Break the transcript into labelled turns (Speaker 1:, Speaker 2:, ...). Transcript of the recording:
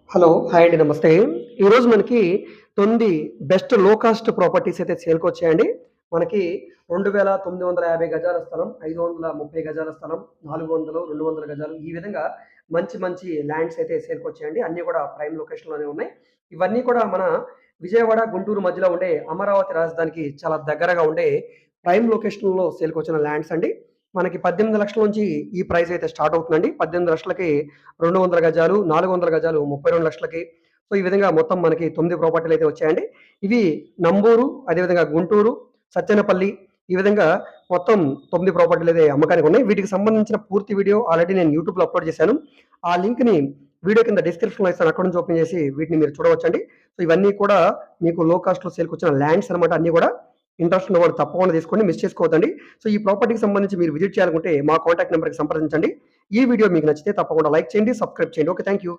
Speaker 1: Hello. Hi అండి. నమస్తే. ఈరోజు మనకి 9 బెస్ట్ లో కాస్ట్ ప్రాపర్టీస్ అయితే సేల్‌కొచ్చాయండి. మనకి 2950 గజాల స్థలం, 530 గజాల స్థలం, 400, 200 గజాలు ఈ విధంగా మంచి మంచి ల్యాండ్స్ అయితే సేల్‌కొచ్చాయండి. అన్నీ కూడా ప్రైమ్ లొకేషన్‌లోనే ఉన్నాయి. ఇవన్నీ కూడా మన విజయవాడ, గుంటూరు మధ్యలో ఉండే అమరావతి రాజధానికి చాలా దగ్గరగా ఉండే ప్రైమ్ లొకేషన్‌లో సేల్‌కొచ్చిన ల్యాండ్స్ అండి. మనకి 18,00,000 నుంచి ఈ ప్రైస్ అయితే స్టార్ట్ అవుతుందండి. 18,00,000కి 200 గజాలు, 400 గజాలు 32,00,000కి. సో, ఈ విధంగా మొత్తం మనకి 9 ప్రాపర్టీలయితే వచ్చాయండి. ఇవి నంబూరు, అదేవిధంగా గుంటూరు, సత్తెనపల్లి ఈ విధంగా మొత్తం 9 ప్రాపర్టీలయితే అమ్మకానికున్నాయి. వీటికి సంబంధించిన పూర్తి వీడియో ఆల్రెడీ నేను యూట్యూబ్‌లో అప్‌లోడ్ చేశాను. ఆ లింక్‌ని వీడియో కింద డిస్క్రిప్షన్‌లో ఇస్తాను. అక్కడి నుంచి ఓపెన్ చేసి వీటిని మీరు చూడవచ్చండి. సో, ఇవన్నీ కూడా మీకు లో కాస్ట్‌లో సేల్‌కొచ్చిన ల్యాండ్స్ అనమాట అన్నీ కూడా. ఇంట్రెస్ట్ ఉన్నవాళ్ళు తప్పకుండా తీసుకోండి. మిస్ చేసుకోవద్దండి. సో, ఈ ప్రాపర్టీకి సంబంధించి మీరు విజిట్ చేయాలనుకుంటే మా కాంటాక్ట్ నంబర్‌కి సంప్రదించండి. ఈ వీడియో మీకు నచ్చితే తప్పకుండా లైక్ చేయండి, సబ్స్క్రైబ్ చేయండి. ఓకే. Thank you.